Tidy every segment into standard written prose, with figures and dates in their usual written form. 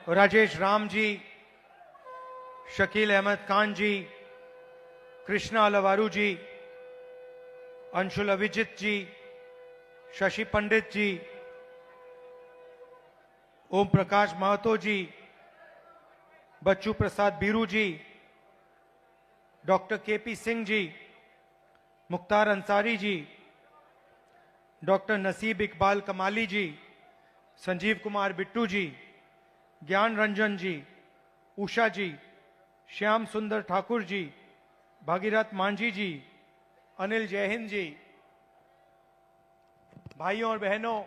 राजेश राम जी, शकील अहमद खान जी, कृष्णा अलवारू जी, अंशुल अभिजीत जी, शशि पंडित जी, ओम प्रकाश महतो जी, बच्चू प्रसाद बीरू जी, doctor KP Singh ji, Mukhtar Ansari ji, doctor नसीब इकबाल कमाली जी, संजीव कुमार बिट्टू जी, ज्ञान रंजन जी, उषा जी, श्याम सुंदर ठाकुर जी, भागीरथ मांझी जी, अनिल जयहिंद जी, भाइयों और बहनों,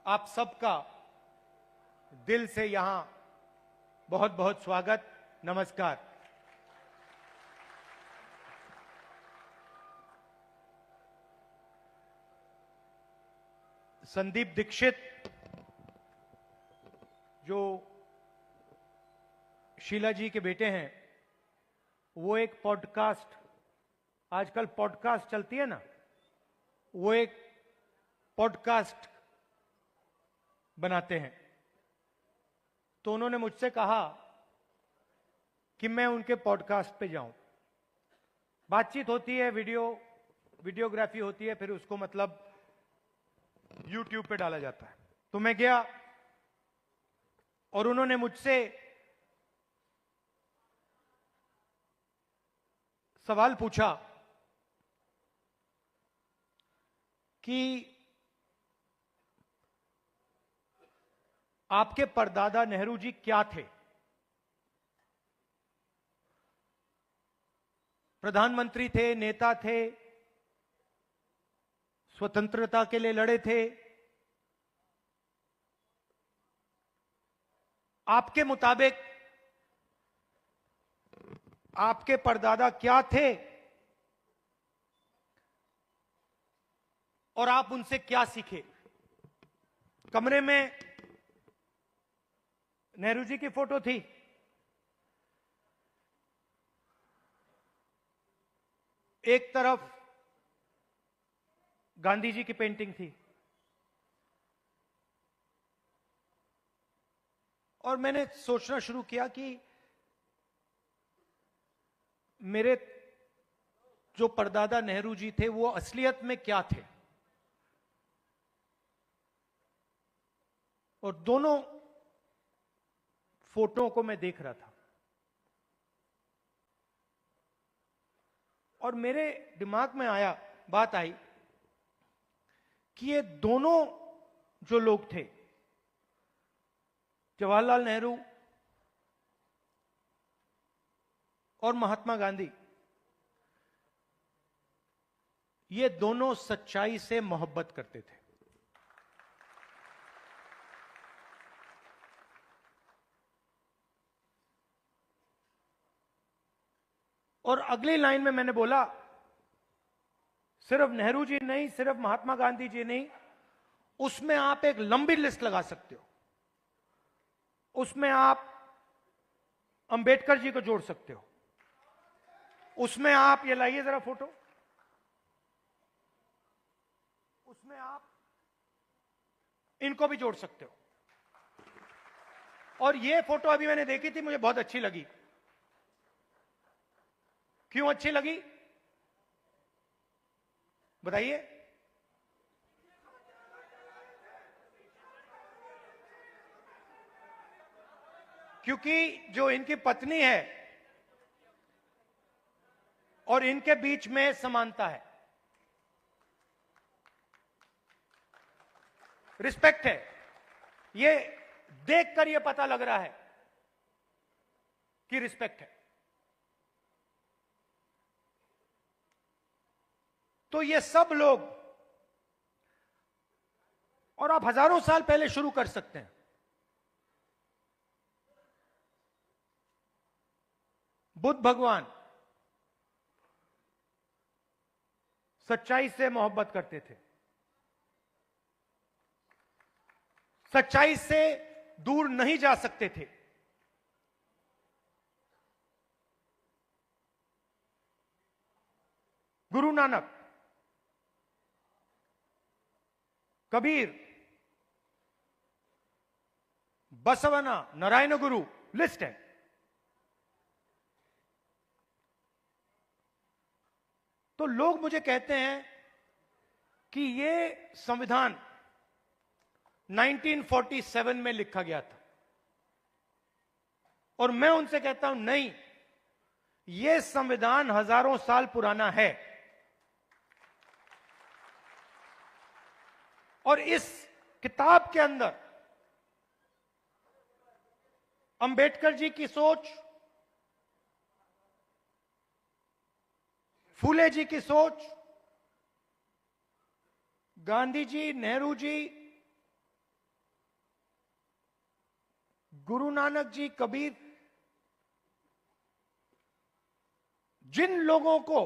आप सबका दिल से यहां बहुत बहुत स्वागत, नमस्कार। संदीप दीक्षित जो शीला जी के बेटे हैं, वो एक पॉडकास्ट, आजकल पॉडकास्ट चलती है ना, वो एक पॉडकास्ट बनाते हैं। तो उन्होंने मुझसे कहा कि मैं उनके पॉडकास्ट पे जाऊं। बातचीत होती है, वीडियोग्राफी होती है, फिर उसको मतलब YouTube पे डाला जाता है। तो मैं गया और उन्होंने मुझसे सवाल पूछा कि आपके परदादा नेहरू जी क्या थे? प्रधानमंत्री थे, नेता थे, स्वतंत्रता के लिए लड़े थे। आपके मुताबिक आपके परदादा क्या थे और आप उनसे क्या सीखे? कमरे में नेहरू जी की फोटो थी, एक तरफ गांधी जी की पेंटिंग थी, और मैंने सोचना शुरू किया कि मेरे जो परदादा नेहरू जी थे वो असलियत में क्या थे। और दोनों फोटो को मैं देख रहा था और मेरे दिमाग में बात आई कि ये दोनों जो लोग थे, जवाहरलाल नेहरू और महात्मा गांधी, ये दोनों सच्चाई से मोहब्बत करते थे। और अगली लाइन में मैंने बोला, सिर्फ नेहरू जी नहीं, सिर्फ महात्मा गांधी जी नहीं, उसमें आप एक लंबी लिस्ट लगा सकते हो। उसमें आप अंबेडकर जी को जोड़ सकते हो, उसमें आप, ये लाइए जरा फोटो, उसमें आप इनको भी जोड़ सकते हो। और ये फोटो अभी मैंने देखी थी, मुझे बहुत अच्छी लगी। क्यों अच्छी लगी बताइए? क्योंकि जो इनकी पत्नी है और इनके बीच में समानता है, रिस्पेक्ट है। ये देखकर ये पता लग रहा है कि रिस्पेक्ट है। तो ये सब लोग, और आप हजारों साल पहले शुरू कर सकते हैं। बुद्ध भगवान सच्चाई से मोहब्बत करते थे, सच्चाई से दूर नहीं जा सकते थे। गुरु नानक, कबीर, बसवना, नारायण गुरु, लिस्ट है। तो लोग मुझे कहते हैं कि ये संविधान 1947 में लिखा गया था, और मैं उनसे कहता हूं नहीं, ये संविधान हजारों साल पुराना है। और इस किताब के अंदर अंबेडकर जी की सोच, फूले जी की सोच, गांधी जी, नेहरू जी, गुरु नानक जी, कबीर, जिन लोगों को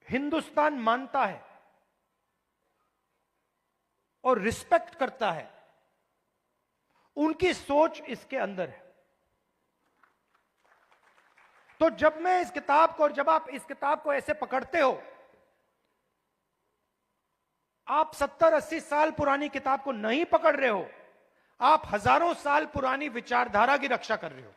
हिंदुस्तान मानता है और रिस्पेक्ट करता है, उनकी सोच इसके अंदर है। तो जब मैं इस किताब को, और जब आप इस किताब को ऐसे पकड़ते हो, आप 70-80 साल पुरानी किताब को नहीं पकड़ रहे हो, आप हजारों साल पुरानी विचारधारा की रक्षा कर रहे हो।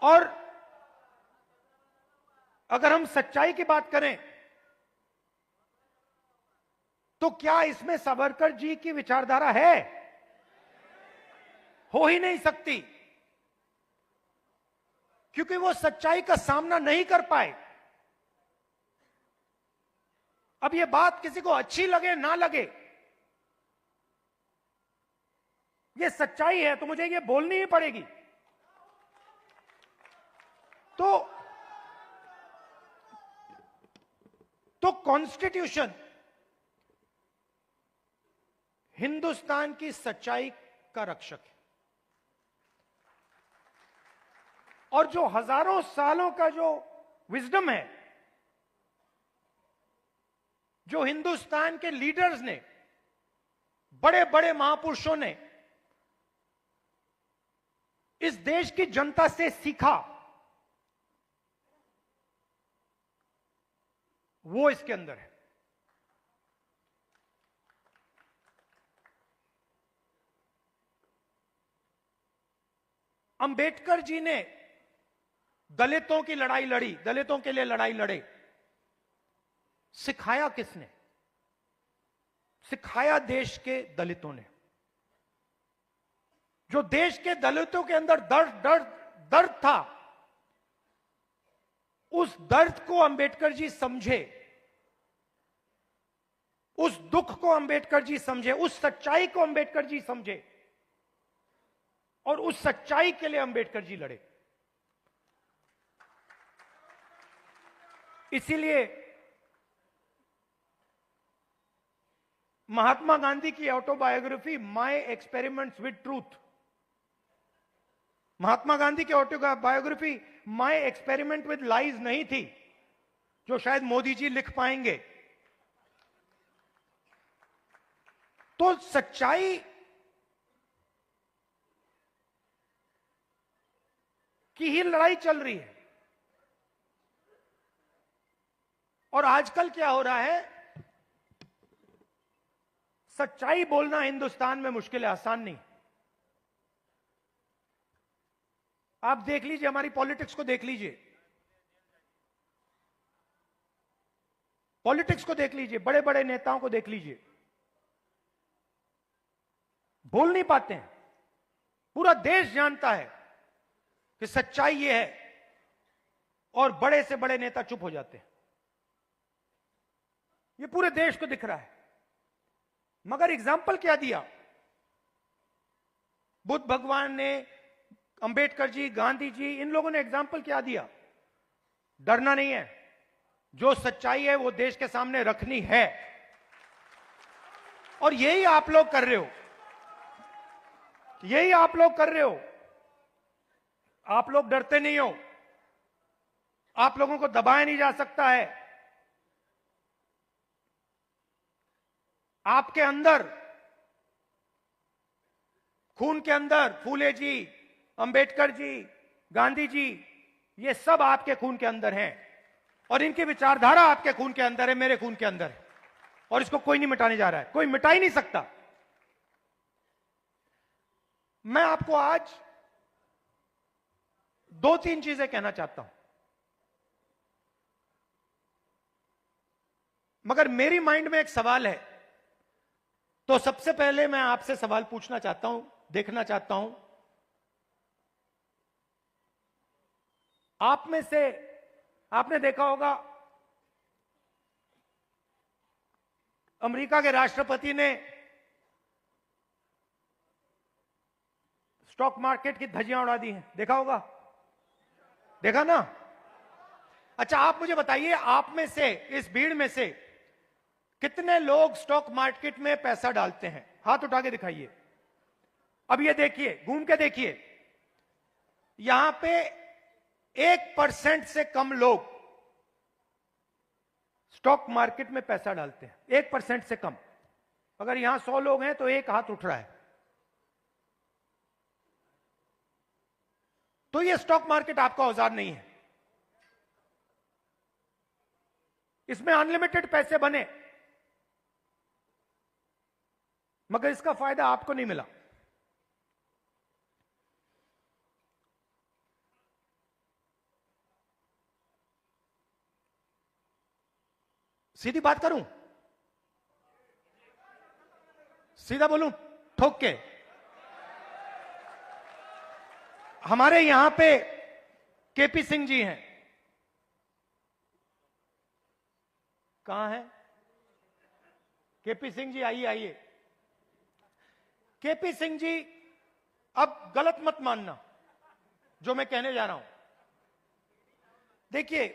और अगर हम सच्चाई की बात करें तो क्या इसमें सावरकर जी की विचारधारा है? हो ही नहीं सकती, क्योंकि वो सच्चाई का सामना नहीं कर पाए। अब ये बात किसी को अच्छी लगे ना लगे, ये सच्चाई है, तो मुझे ये बोलनी ही पड़ेगी। तो कॉन्स्टिट्यूशन हिंदुस्तान की सच्चाई का रक्षक है, और जो हजारों सालों का जो विजडम है, जो हिंदुस्तान के लीडर्स ने, बड़े बड़े महापुरुषों ने इस देश की जनता से सीखा, वो इसके अंदर है। अंबेडकर जी ने दलितों की लड़ाई लड़ी, दलितों के लिए लड़ाई लड़े। सिखाया किसने? सिखाया देश के दलितों ने। जो देश के दलितों के अंदर दर्द था, उस दर्द को अंबेडकर जी समझे, उस दुख को अंबेडकर जी समझे, उस सच्चाई को अंबेडकर जी समझे, और उस सच्चाई के लिए अंबेडकर जी लड़े। इसीलिए महात्मा गांधी की autobiography my experiments with truth, Mahatma Gandhi की autobiography my experiment with lies नहीं थी, जो शायद मोदी जी लिख पाएंगे। तो सच्चाई की ही लड़ाई चल रही है। और आजकल क्या हो रहा है, सच्चाई बोलना हिंदुस्तान में मुश्किल है, आसान नहीं। आप देख लीजिए, हमारी पॉलिटिक्स को देख लीजिए, पॉलिटिक्स को देख लीजिए, बड़े बड़े नेताओं को देख लीजिए, बोल नहीं पाते हैं। पूरा देश जानता है कि सच्चाई ये है, और बड़े से बड़े नेता चुप हो जाते हैं। ये पूरे देश को दिख रहा है। मगर एग्जाम्पल क्या दिया? बुद्ध भगवान ने, अंबेडकर जी, गांधी जी, इन लोगों ने एग्जाम्पल क्या दिया? डरना नहीं है, जो सच्चाई है वो देश के सामने रखनी है, और यही आप लोग कर रहे हो, यही आप लोग कर रहे हो। आप लोग डरते नहीं हो, आप लोगों को दबाया नहीं जा सकता है। आपके अंदर, खून के अंदर फूले जी, अंबेडकर जी, गांधी जी, ये सब आपके खून के अंदर हैं, और इनकी विचारधारा आपके खून के अंदर है, मेरे खून के अंदर है। और इसको कोई नहीं मिटाने जा रहा है, कोई मिटा ही नहीं सकता। मैं आपको आज 2-3 चीजें कहना चाहता हूं, मगर मेरी माइंड में एक सवाल है, तो सबसे पहले मैं आपसे सवाल पूछना चाहता हूं, देखना चाहता हूं, आप में से आपने देखा होगा अमेरिका के राष्ट्रपति ने स्टॉक मार्केट की धज्जियां उड़ा दी हैं, देखा होगा, देखा ना? अच्छा, आप मुझे बताइए, आप में से, इस भीड़ में से कितने लोग स्टॉक मार्केट में पैसा डालते हैं? हाथ उठा के दिखाइए। अब ये देखिए, घूम के देखिए, यहां पे 1% से कम लोग स्टॉक मार्केट में पैसा डालते हैं, 1% से कम। अगर यहां 100 लोग हैं तो एक हाथ उठ रहा है। तो ये स्टॉक मार्केट आपका औजार नहीं है, इसमें अनलिमिटेड पैसे बने, मगर इसका फायदा आपको नहीं मिला। सीधी बात करूं, सीधा बोलूं, ठोक के, हमारे यहां पे केपी सिंह जी हैं, कहां हैं केपी सिंह जी? आइए आइए। केपी सिंह जी, अब गलत मत मानना जो मैं कहने जा रहा हूं। देखिए,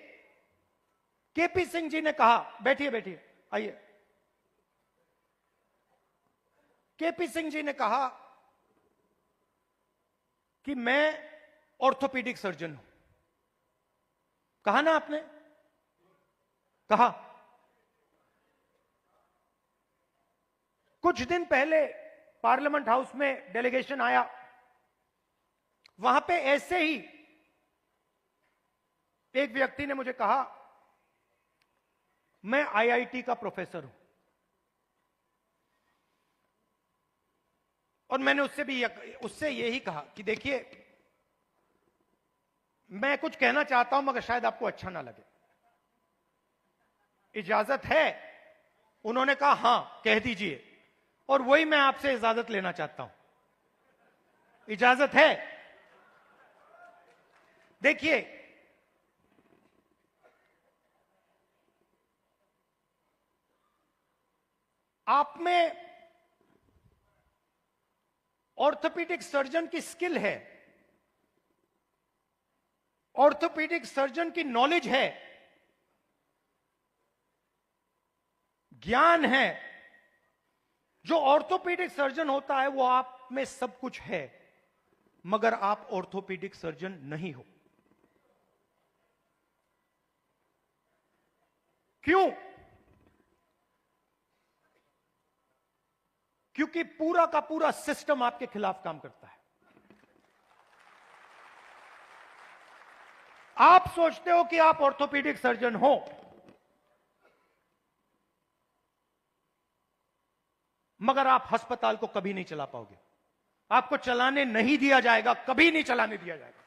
केपी सिंह जी ने कहा, बैठिए बैठिए, आइए। केपी सिंह जी ने कहा कि मैं ऑर्थोपीडिक सर्जन हूं। कहा ना आपने? कहा। कुछ दिन पहले पार्लियामेंट हाउस में डेलीगेशन आया, वहां पे ऐसे ही एक व्यक्ति ने मुझे कहा, मैं आईआईटी का प्रोफेसर हूं। और मैंने उससे यही कहा कि देखिए, मैं कुछ कहना चाहता हूं मगर शायद आपको अच्छा ना लगे, इजाजत है? उन्होंने कहा हां, कह दीजिए। और वही मैं आपसे इजाजत लेना चाहता हूं, इजाजत है? देखिए, आप में ऑर्थोपीडिक सर्जन की स्किल है, ऑर्थोपीडिक सर्जन की नॉलेज है, ज्ञान है। जो ऑर्थोपीडिक सर्जन होता है वो आप में सब कुछ है, मगर आप ऑर्थोपीडिक सर्जन नहीं हो। क्यों? क्योंकि पूरा का पूरा सिस्टम आपके खिलाफ काम करता है। आप सोचते हो कि आप ऑर्थोपीडिक सर्जन हो, मगर आप अस्पताल को कभी नहीं चला पाओगे, आपको चलाने नहीं दिया जाएगा, कभी नहीं चलाने दिया जाएगा।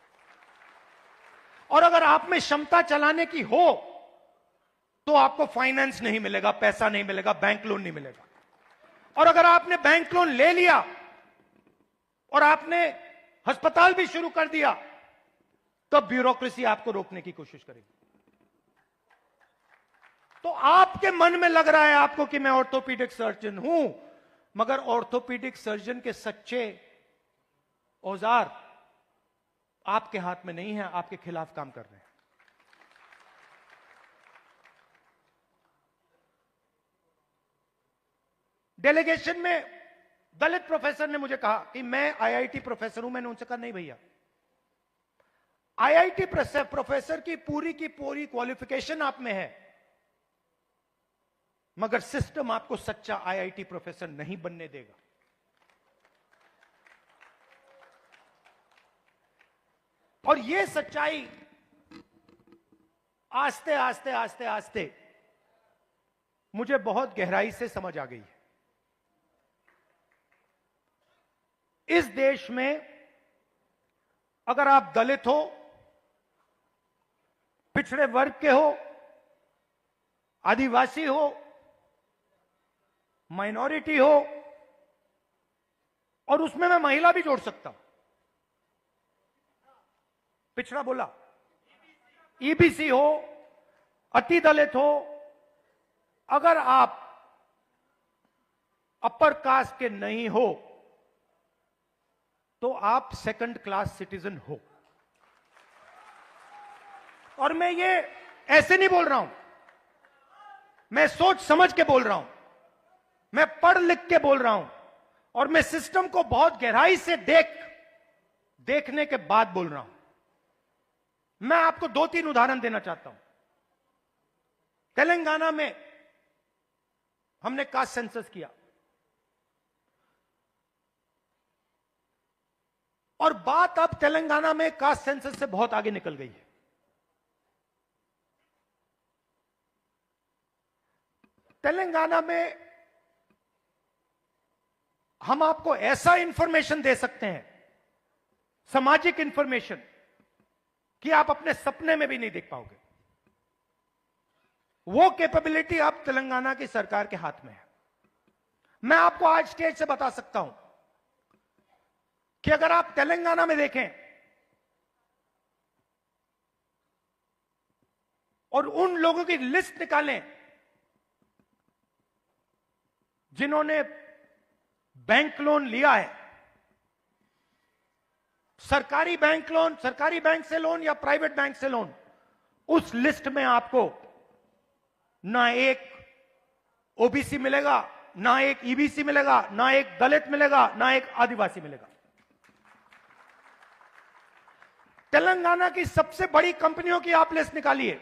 और अगर आप में क्षमता चलाने की हो तो आपको फाइनेंस नहीं मिलेगा, पैसा नहीं मिलेगा, बैंक लोन नहीं मिलेगा। और अगर आपने बैंक लोन ले लिया और आपने अस्पताल भी शुरू कर दिया, तब ब्यूरोक्रेसी आपको रोकने की कोशिश करेगी। तो आपके मन में लग रहा है आपको कि मैं ऑर्थोपीडिक सर्जन हूं, मगर ऑर्थोपीडिक सर्जन के सच्चे औजार आपके हाथ में नहीं है, आपके खिलाफ काम कर रहे हैं। डेलीगेशन में दलित प्रोफेसर ने मुझे कहा कि मैं आईआईटी प्रोफेसर हूं। मैंने उनसे कहा नहीं भैया, आईआईटी प्रोफेसर की पूरी क्वालिफिकेशन आप में है, मगर सिस्टम आपको सच्चा आईआईटी प्रोफेसर नहीं बनने देगा। और यह सच्चाई आस्ते आस्ते आस्ते आस्ते मुझे बहुत गहराई से समझ आ गई है। इस देश में अगर आप दलित हो, पिछड़े वर्ग के हो, आदिवासी हो, माइनॉरिटी हो, और उसमें मैं महिला भी जोड़ सकता हूं, पिछड़ा बोला, ईबीसी हो, अति दलित हो, अगर आप अपर कास्ट के नहीं हो तो आप सेकंड क्लास सिटीजन हो। और मैं ये ऐसे नहीं बोल रहा हूं, मैं सोच समझ के बोल रहा हूं, मैं पढ़ लिख के बोल रहा हूं, और मैं सिस्टम को बहुत गहराई से देखने के बाद बोल रहा हूं। मैं आपको 2-3 उदाहरण देना चाहता हूं। तेलंगाना में हमने कास्ट सेंसस किया, और बात अब तेलंगाना में कास्ट सेंसस से बहुत आगे निकल गई है। तेलंगाना में हम आपको ऐसा इंफॉर्मेशन दे सकते हैं, सामाजिक इंफॉर्मेशन, कि आप अपने सपने में भी नहीं देख पाओगे। वो कैपेबिलिटी अब तेलंगाना की सरकार के हाथ में है। मैं आपको आज स्टेज से बता सकता हूं कि अगर आप तेलंगाना में देखें और उन लोगों की लिस्ट निकालें जिन्होंने बैंक लोन लिया है, सरकारी बैंक लोन, सरकारी बैंक से लोन या प्राइवेट बैंक से लोन, उस लिस्ट में आपको ना एक ओबीसी मिलेगा, ना एक ईबीसी मिलेगा, ना एक दलित मिलेगा, ना एक आदिवासी मिलेगा। तेलंगाना की सबसे बड़ी कंपनियों की आप लिस्ट निकालिए,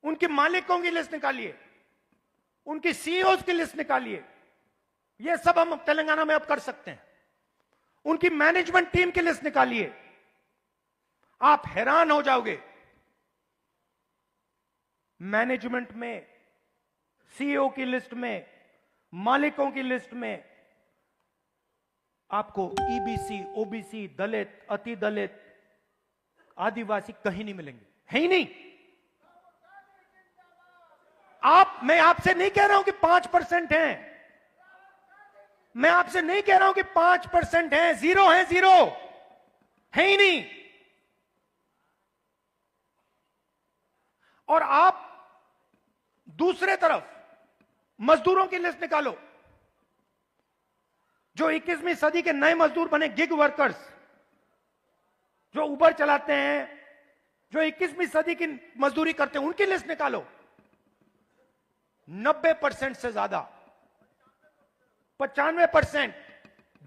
उनके मालिकों की लिस्ट निकालिए, उनकी सीईओज की लिस्ट निकालिए। यह सब हम तेलंगाना में अब कर सकते हैं। उनकी मैनेजमेंट टीम की लिस्ट निकालिए, आप हैरान हो जाओगे। मैनेजमेंट में, सीईओ की लिस्ट में, मालिकों की लिस्ट में आपको ईबीसी, ओबीसी, दलित, अति दलित, आदिवासी कहीं नहीं मिलेंगे, है ही नहीं। मैं आपसे नहीं कह रहा हूं कि 5% हैं, मैं आपसे नहीं कह रहा हूं कि 5% हैं, 0 है, 0 है ही नहीं। और आप दूसरे तरफ मजदूरों की लिस्ट निकालो, जो 21वीं सदी के नए मजदूर बने, गिग वर्कर्स, जो उबर चलाते हैं, जो 21वीं सदी की मजदूरी करते हैं, उनकी लिस्ट निकालो। 90% से ज्यादा, 95%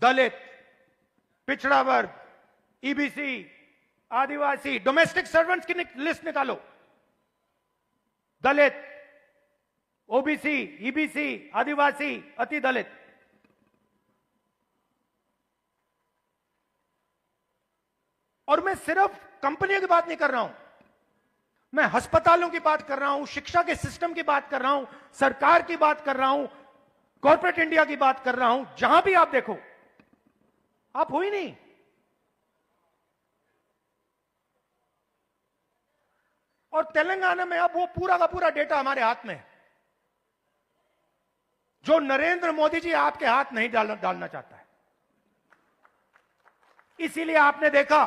दलित, पिछड़ा वर्ग, ईबीसी, आदिवासी, डोमेस्टिक सर्वेंट्स की लिस्ट निकालो। दलित, ओबीसी, ईबीसी, आदिवासी, अति दलित। और मैं सिर्फ कंपनियों की बात नहीं कर रहा हूं, मैं अस्पतालों की बात कर रहा हूं, शिक्षा के सिस्टम की बात कर रहा हूं, सरकार की बात कर रहा हूं, कॉर्पोरेट इंडिया की बात कर रहा हूं। जहां भी आप देखो, आप हो ही नहीं। और तेलंगाना में अब वो पूरा का पूरा डेटा हमारे हाथ में है, जो नरेंद्र मोदी जी आपके हाथ नहीं डालना चाहता है। इसीलिए आपने देखा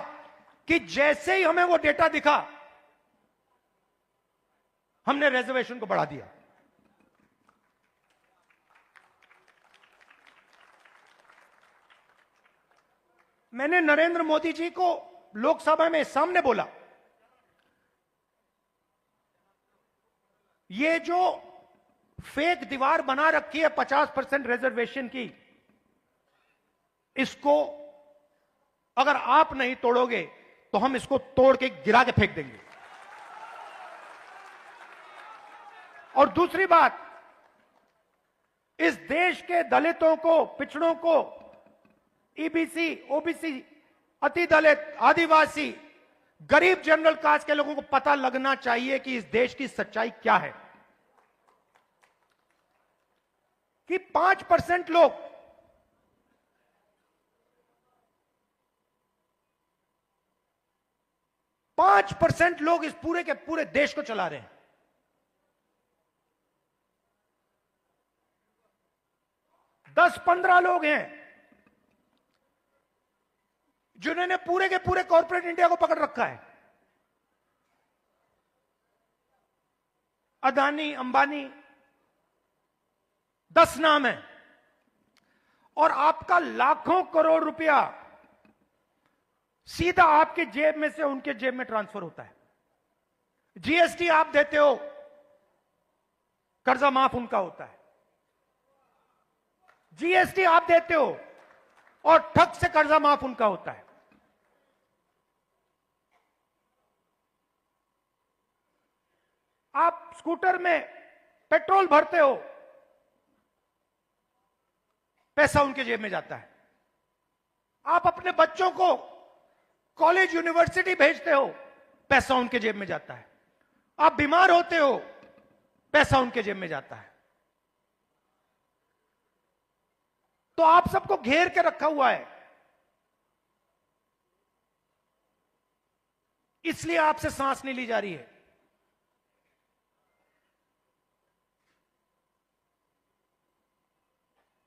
कि जैसे ही हमें वो डेटा दिखा, हमने रिजर्वेशन को बढ़ा दिया। मैंने नरेंद्र मोदी जी को लोकसभा में सामने बोला, ये जो फेक दीवार बना रखी है 50% रिजर्वेशन की, इसको अगर आप नहीं तोड़ोगे तो हम इसको तोड़ के गिरा के फेंक देंगे। और दूसरी बात, इस देश के दलितों को, पिछड़ों को, ईबीसी, ओबीसी, अति दलित, आदिवासी, गरीब जनरल कास्ट के लोगों को पता लगना चाहिए कि इस देश की सच्चाई क्या है, कि 5% लोग इस पूरे के पूरे देश को चला रहे हैं। 10-15 लोग हैं जिन्होंने पूरे के पूरे कॉर्पोरेट इंडिया को पकड़ रखा है। अदानी, अंबानी, 10 नाम है, और आपका लाखों करोड़ रुपया सीधा आपके जेब में से उनके जेब में ट्रांसफर होता है। जीएसटी आप देते हो, कर्जा माफ उनका होता है। जीएसटी आप देते हो और ठग से कर्जा माफ उनका होता है। आप स्कूटर में पेट्रोल भरते हो, पैसा उनके जेब में जाता है। आप अपने बच्चों को कॉलेज यूनिवर्सिटी भेजते हो, पैसा उनके जेब में जाता है। आप बीमार होते हो, पैसा उनके जेब में जाता है। तो आप सबको घेर के रखा हुआ है, इसलिए आपसे सांस नहीं ली जा रही है।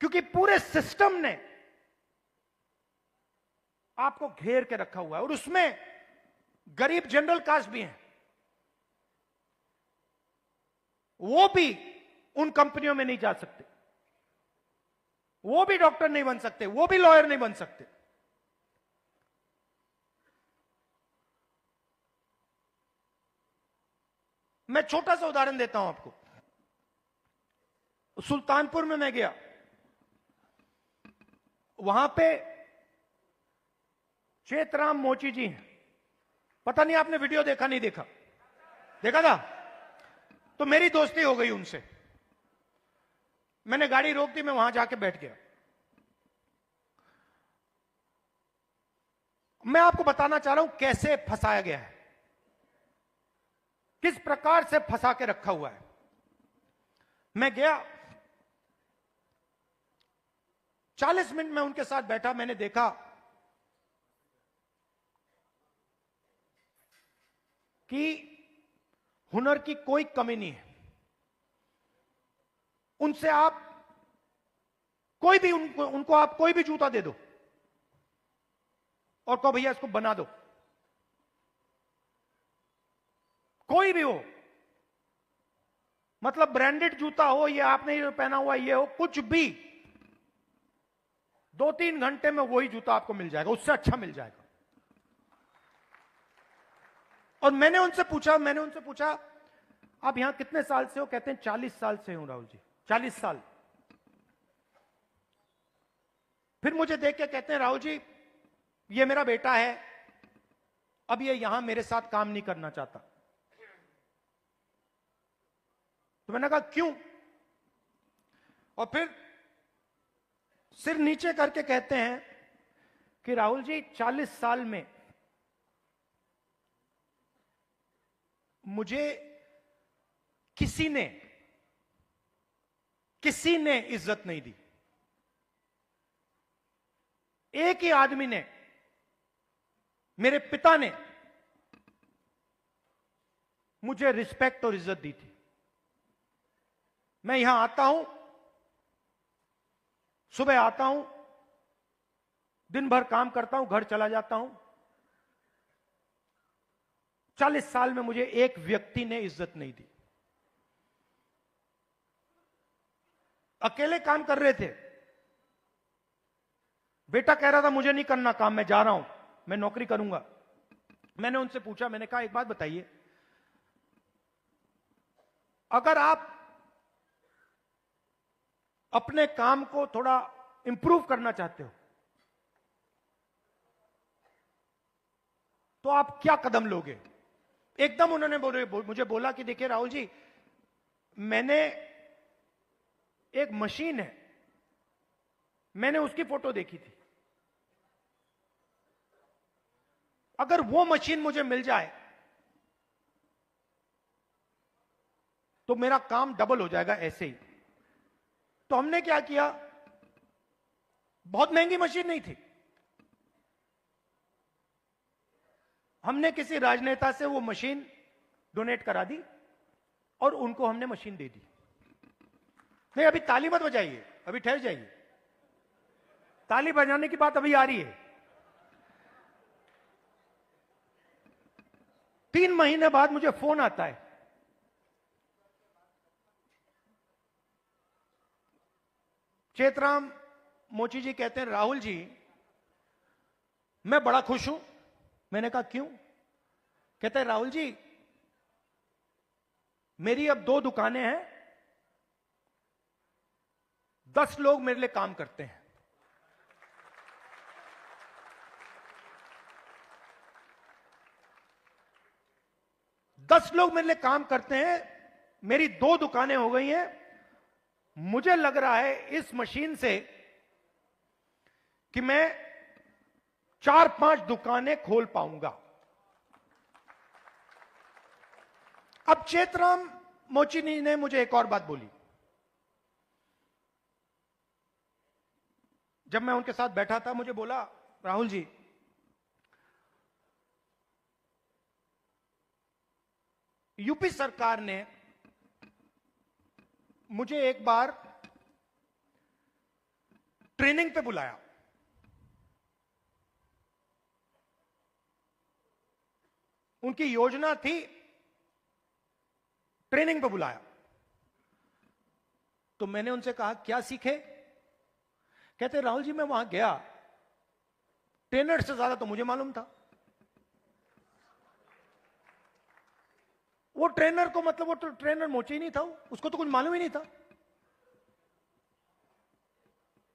क्योंकि पूरे सिस्टम ने आपको घेर के रखा हुआ है, और उसमें गरीब जनरल कास्ट भी हैं। वो भी उन कंपनियों में नहीं जा सकते, वो भी डॉक्टर नहीं बन सकते, वो भी लॉयर नहीं बन सकते। मैं छोटा सा उदाहरण देता हूं आपको। सुल्तानपुर में मैं गया, वहां पे चेतराम मोची जी हैं। पता नहीं आपने वीडियो देखा नहीं देखा? देखा था? तो मेरी दोस्ती हो गई उनसे। मैंने गाड़ी रोक दी, मैं वहां जाके बैठ गया। मैं आपको बताना चाह रहा हूं कैसे फंसाया गया है, किस प्रकार से फंसा के रखा हुआ है। मैं गया, 40 मिनट में उनके साथ बैठा। मैंने देखा कि हुनर की कोई कमी नहीं है। उनसे आप कोई भी उनको आप कोई भी जूता दे दो और कहो भैया इसको बना दो, कोई भी हो, मतलब ब्रांडेड जूता हो, ये आपने पहना हुआ ये हो, कुछ भी, 2-3 घंटे में वही जूता आपको मिल जाएगा, उससे अच्छा मिल जाएगा। और मैंने उनसे पूछा आप यहां कितने साल से हो? कहते हैं 40 साल से हूं राहुल जी। 40 साल। फिर मुझे देख के कहते हैं राहुल जी ये मेरा बेटा है, अब ये यहां मेरे साथ काम नहीं करना चाहता। तो मैंने कहा क्यों? और फिर सिर नीचे करके कहते हैं कि राहुल जी 40 साल में मुझे किसी ने इज्जत नहीं दी। एक ही आदमी ने, मेरे पिता ने मुझे रिस्पेक्ट और इज्जत दी थी। मैं यहां आता हूं, सुबह आता हूं, दिन भर काम करता हूं, घर चला जाता हूं। 40 साल में मुझे एक व्यक्ति ने इज्जत नहीं दी। अकेले काम कर रहे थे, बेटा कह रहा था मुझे नहीं करना काम, मैं जा रहा हूं, मैं नौकरी करूंगा। मैंने उनसे पूछा, मैंने कहा एक बात बताइए, अगर आप अपने काम को थोड़ा इंप्रूव करना चाहते हो तो आप क्या कदम लोगे? एकदम उन्होंने मुझे बोला कि देखिए राहुल जी, मैंने एक मशीन है, मैंने उसकी फोटो देखी थी। अगर वो मशीन मुझे मिल जाए तो मेरा काम डबल हो जाएगा ऐसे ही। तो हमने क्या किया, बहुत महंगी मशीन नहीं थी, हमने किसी राजनेता से वो मशीन डोनेट करा दी और उनको हमने मशीन दे दी। नहीं, अभी ताली मत बजाइए, अभी ठहर जाइए, ताली बजाने की बात अभी आ रही है। 3 महीने बाद मुझे फोन आता है, चेतराम मोची जी कहते हैं, राहुल जी मैं बड़ा खुश हूं। मैंने कहा क्यों? कहते हैं राहुल जी मेरी अब 2 दुकानें हैं, 10 लोग मेरे लिए काम करते हैं। दस लोग मेरे लिए काम करते हैं, मेरी 2 दुकानें हो गई हैं। मुझे लग रहा है इस मशीन से कि मैं 4-5 दुकानें खोल पाऊंगा। अब चेतराम मोची ने मुझे एक और बात बोली। जब मैं उनके साथ बैठा था, मुझे बोला, राहुल जी यूपी सरकार ने मुझे एक बार ट्रेनिंग पे बुलाया। उनकी योजना थी, ट्रेनिंग पे बुलाया। तो मैंने उनसे कहा क्या सीखे? कहते राहुल जी मैं वहां गया, ट्रेनर से ज्यादा तो मुझे मालूम था। वो ट्रेनर को मतलब वो तो ट्रेनर मोची नहीं था, उसको तो कुछ मालूम ही नहीं था।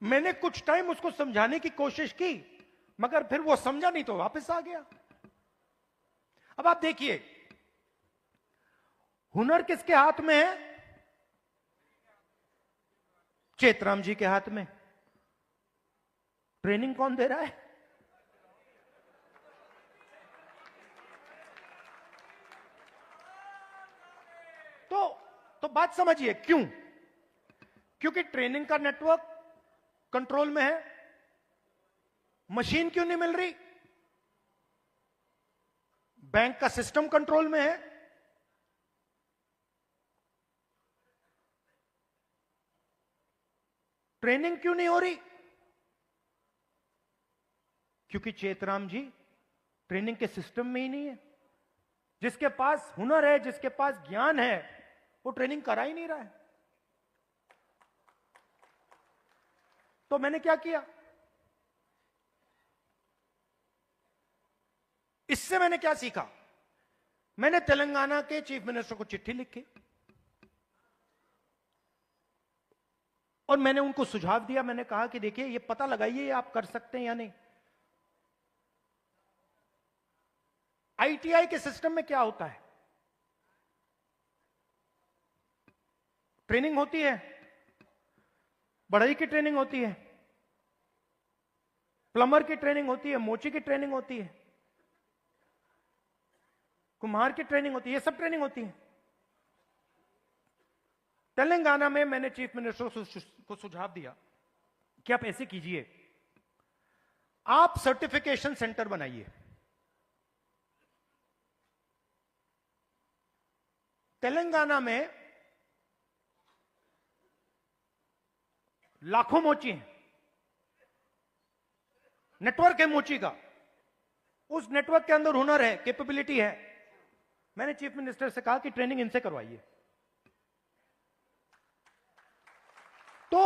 मैंने कुछ टाइम उसको समझाने की कोशिश की, मगर फिर वो समझा नहीं तो वापस आ गया। अब आप देखिए, हुनर किसके हाथ में है? चेतराम जी के हाथ में। ट्रेनिंग कौन दे रहा है? तो बात समझिए क्यों? क्योंकि ट्रेनिंग का नेटवर्क कंट्रोल में है। मशीन क्यों नहीं मिल रही? बैंक का सिस्टम कंट्रोल में है। ट्रेनिंग क्यों नहीं हो रही? क्योंकि चेतराम जी ट्रेनिंग के सिस्टम में ही नहीं है। जिसके पास हुनर है, जिसके पास ज्ञान है, वो ट्रेनिंग करा ही नहीं रहा है। तो मैंने क्या किया? इससे मैंने क्या सीखा? मैंने तेलंगाना के चीफ मिनिस्टर को चिट्ठी लिखी और मैंने उनको सुझाव दिया। मैंने कहा कि देखिए ये पता लगाइए आप कर सकते हैं या नहीं। आईटीआई के सिस्टम में क्या होता है? ट्रेनिंग होती है, बढ़ई की ट्रेनिंग होती है, प्लम्बर की ट्रेनिंग होती है, मोची की ट्रेनिंग होती है, कुम्हार की ट्रेनिंग होती है, ये सब ट्रेनिंग होती है। तेलंगाना में मैंने चीफ मिनिस्टर को सुझाव दिया कि आप ऐसे कीजिए, आप सर्टिफिकेशन सेंटर बनाइए। तेलंगाना में लाखों मोची हैं, नेटवर्क है मोची का, उस नेटवर्क के अंदर हुनर है, कैपेबिलिटी है। मैंने चीफ मिनिस्टर से कहा कि ट्रेनिंग इनसे करवाइए। तो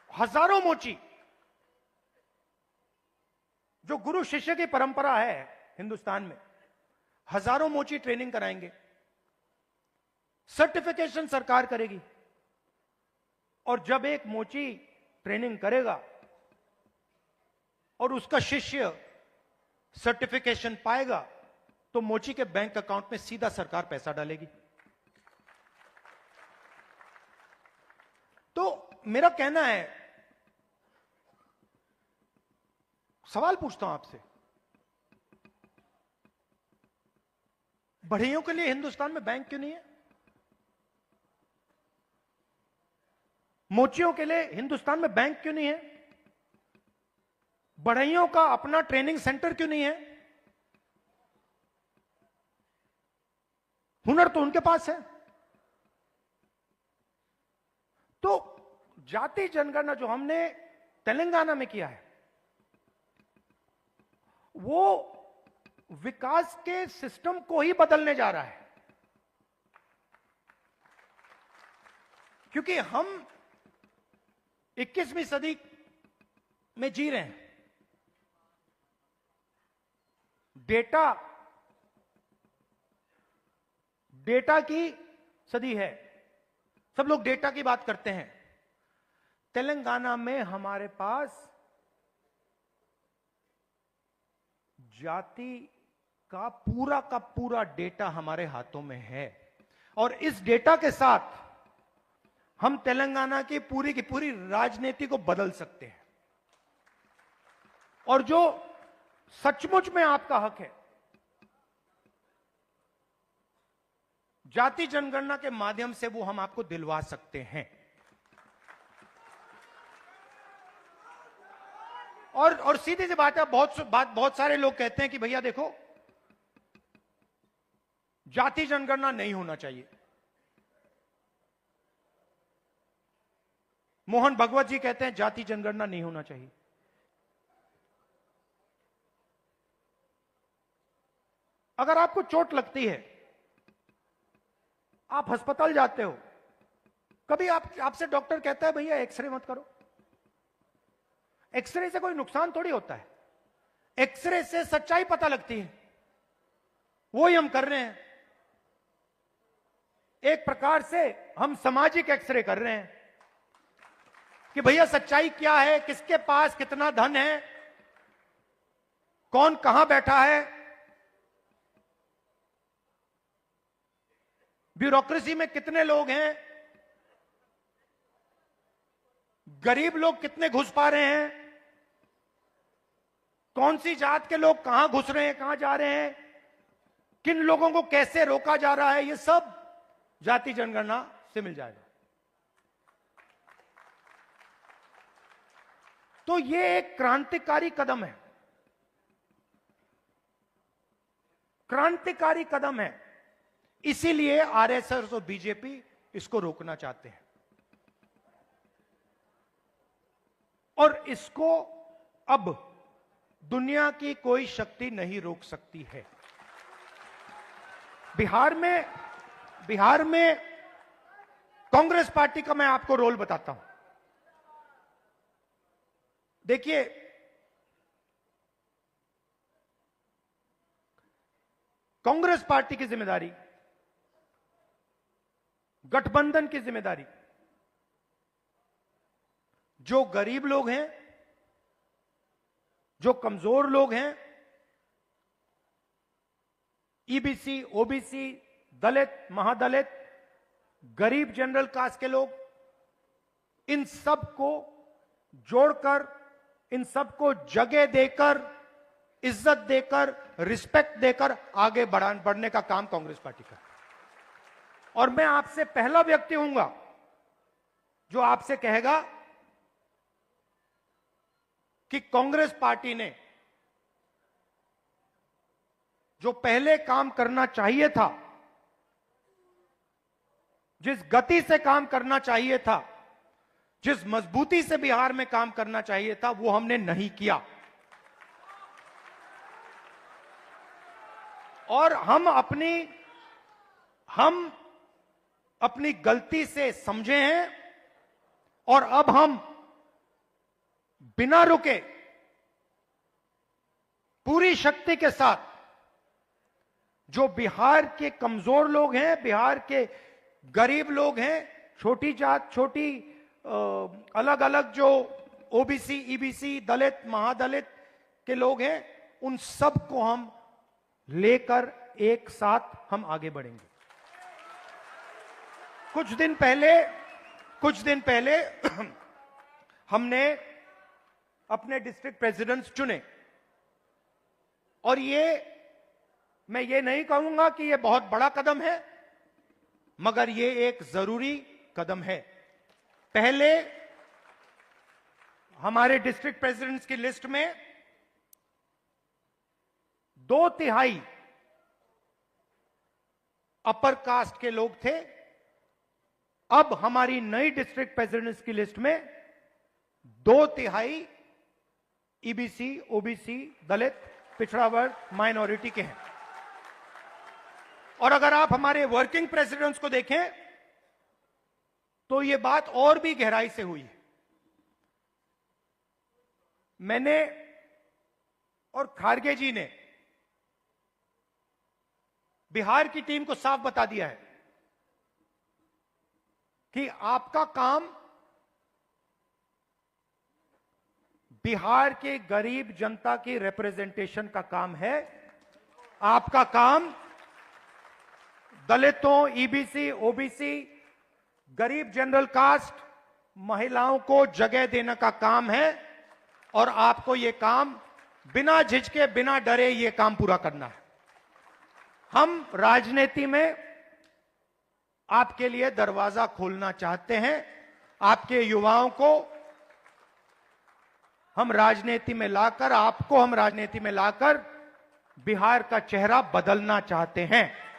हजारों मोची, जो गुरु शिष्य की परंपरा है हिंदुस्तान में, हजारों मोची ट्रेनिंग कराएंगे। सर्टिफिकेशन सरकार करेगी और जब एक मोची ट्रेनिंग करेगा और उसका शिष्य सर्टिफिकेशन पाएगा तो मोची के बैंक अकाउंट में सीधा सरकार पैसा डालेगी। तो मेरा कहना है, सवाल पूछता हूं आपसे, बढ़इयों के लिए हिंदुस्तान में बैंक क्यों नहीं है? मोचियों के लिए हिंदुस्तान में बैंक क्यों नहीं है? बढ़इयों का अपना ट्रेनिंग सेंटर क्यों नहीं है? हुनर तो उनके पास है। तो जाति जनगणना जो हमने तेलंगाना में किया है, वो विकास के सिस्टम को ही बदलने जा रहा है। क्योंकि हम 21वीं सदी में जी रहे हैं। डेटा की सदी है। सब लोग डेटा की बात करते हैं। तेलंगाना में हमारे पास जाति का पूरा डेटा हमारे हाथों में है, और इस डेटा के साथ हम तेलंगाना की पूरी राजनीति को बदल सकते हैं। और जो सचमुच में आपका हक है, जाति जनगणना के माध्यम से वो हम आपको दिलवा सकते हैं। और सीधी सी बात है, बहुत सारे लोग कहते हैं कि भैया देखो, जाति जनगणना नहीं होना चाहिए। मोहन भगवत जी कहते हैं जाति जनगणना नहीं होना चाहिए। अगर आपको चोट लगती है, आप अस्पताल जाते हो, कभी आपसे डॉक्टर कहता है भैया एक्सरे मत करो? एक्सरे से कोई नुकसान थोड़ी होता है। एक्सरे से सच्चाई पता लगती है, वो ही हम कर रहे हैं। एक प्रकार से हम सामाजिक एक्सरे कर रहे हैं कि भैया सच्चाई क्या है, किसके पास कितना धन है, कौन कहां बैठा है, ब्यूरोक्रेसी में कितने लोग हैं, गरीब लोग कितने घुस पा रहे हैं, कौन सी जात के लोग कहां घुस रहे हैं, कहां जा रहे हैं, किन लोगों को कैसे रोका जा रहा है, ये सब जाति जनगणना से मिल जाएगा। तो ये एक क्रांतिकारी कदम है, क्रांतिकारी कदम है। इसीलिए आरएसएस और बीजेपी इसको रोकना चाहते हैं, और इसको अब दुनिया की कोई शक्ति नहीं रोक सकती है। बिहार में कांग्रेस पार्टी का मैं आपको रोल बताता हूं। देखिए, कांग्रेस पार्टी की जिम्मेदारी, गठबंधन की जिम्मेदारी, जो गरीब लोग हैं, जो कमजोर लोग हैं, ईबीसी, ओबीसी, दलित, महादलित, गरीब जनरल कास्ट के लोग, इन सब को जोड़कर, इन सबको जगह देकर, इज्जत देकर, रिस्पेक्ट देकर आगे बढ़ने का काम कांग्रेस पार्टी का है। और मैं आपसे पहला व्यक्ति हूंगा जो आपसे कहेगा कि कांग्रेस पार्टी ने जो पहले काम करना चाहिए था, जिस गति से काम करना चाहिए था, जिस मजबूती से बिहार में काम करना चाहिए था, वो हमने नहीं किया। और हम अपनी गलती से समझे हैं, और अब हम बिना रुके पूरी शक्ति के साथ जो बिहार के कमजोर लोग हैं, बिहार के गरीब लोग हैं, छोटी जात, छोटी अलग अलग जो ओबीसी, ईबीसी, दलित, महादलित के लोग हैं, उन सब को हम लेकर एक साथ हम आगे बढ़ेंगे। कुछ दिन पहले हमने अपने डिस्ट्रिक्ट प्रेसिडेंट्स चुने, और मैं ये नहीं कहूंगा कि ये बहुत बड़ा कदम है, मगर ये एक जरूरी कदम है। पहले हमारे डिस्ट्रिक्ट प्रेसिडेंट्स की लिस्ट में 2/3 अपर कास्ट के लोग थे। अब हमारी नई डिस्ट्रिक्ट प्रेसिडेंट्स की लिस्ट में 2/3 ईबीसी, ओबीसी, दलित, पिछड़ा वर्ग, माइनॉरिटी के हैं। और अगर आप हमारे वर्किंग प्रेसिडेंट्स को देखें तो यह बात और भी गहराई से हुई है। मैंने और खारगे जी ने बिहार की टीम को साफ बता दिया है कि आपका काम बिहार के गरीब जनता की रिप्रेजेंटेशन का काम है। आपका काम दलितों, ईबीसी, ओबीसी, गरीब जनरल कास्ट, महिलाओं को जगह देने का काम है और आपको यह काम बिना झिझके, बिना डरे यह काम पूरा करना है। हम राजनीति में आपके लिए दरवाजा खोलना चाहते हैं। आपके युवाओं को हम राजनीति में लाकर, आपको हम राजनीति में लाकर बिहार का चेहरा बदलना चाहते हैं।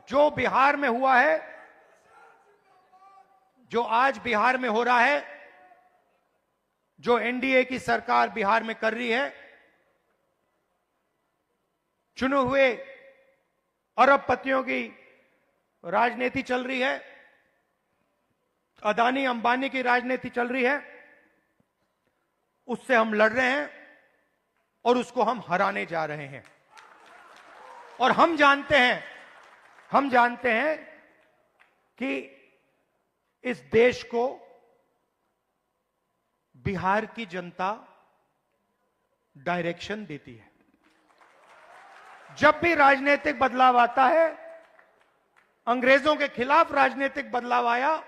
जो बिहार में हुआ है, जो आज बिहार में हो रहा है, जो एनडीए की सरकार बिहार में कर रही है, चुने हुए अरबपतियों की राजनीति चल रही है, अदानी अंबानी की राजनीति चल रही है, उससे हम लड़ रहे हैं और उसको हम हराने जा रहे हैं। और हम जानते हैं कि इस देश को बिहार की जनता डायरेक्शन देती है। जब भी राजनीतिक बदलाव आता है, अंग्रेजों के खिलाफ राजनीतिक बदलाव आया,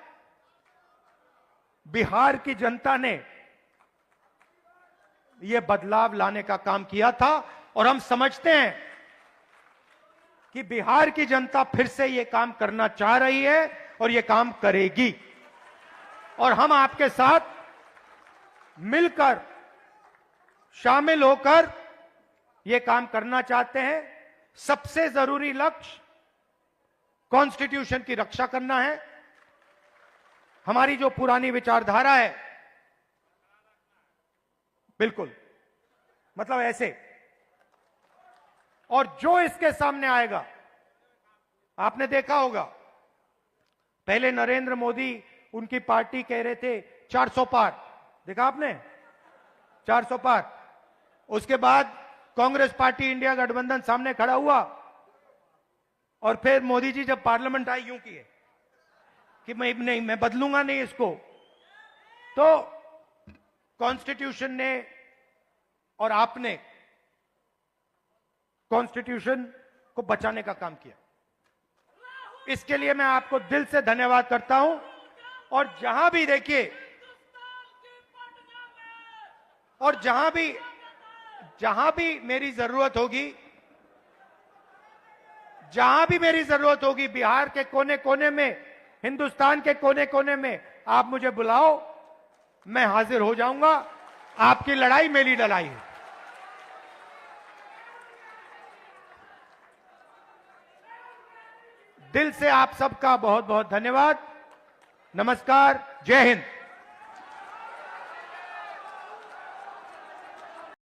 बिहार की जनता ने यह बदलाव लाने का काम किया था। और हम समझते हैं कि बिहार की जनता फिर से यह काम करना चाह रही है और यह काम करेगी। और हम आपके साथ मिलकर, शामिल होकर यह काम करना चाहते हैं। सबसे जरूरी लक्ष्य कॉन्स्टिट्यूशन की रक्षा करना है। हमारी जो पुरानी विचारधारा है, बिल्कुल मतलब ऐसे, और जो इसके सामने आएगा, आपने देखा होगा पहले नरेंद्र मोदी, उनकी पार्टी कह रहे थे 400 पार, देखा आपने 400 पार। उसके बाद कांग्रेस पार्टी, इंडिया गठबंधन सामने खड़ा हुआ और फिर मोदी जी जब पार्लियामेंट आई, यूं किए कि मैं बदलूंगा नहीं इसको। तो कॉन्स्टिट्यूशन ने और आपने कॉन्स्टिट्यूशन को बचाने का काम किया। इसके लिए मैं आपको दिल से धन्यवाद करता हूं। और जहां भी देखिए, और जहां भी मेरी जरूरत होगी, बिहार के कोने कोने में, हिंदुस्तान के कोने कोने में आप मुझे बुलाओ, मैं हाजिर हो जाऊंगा। आपकी लड़ाई मेरी लड़ाई है। दिल से आप सबका बहुत बहुत धन्यवाद। नमस्कार, जय हिंद।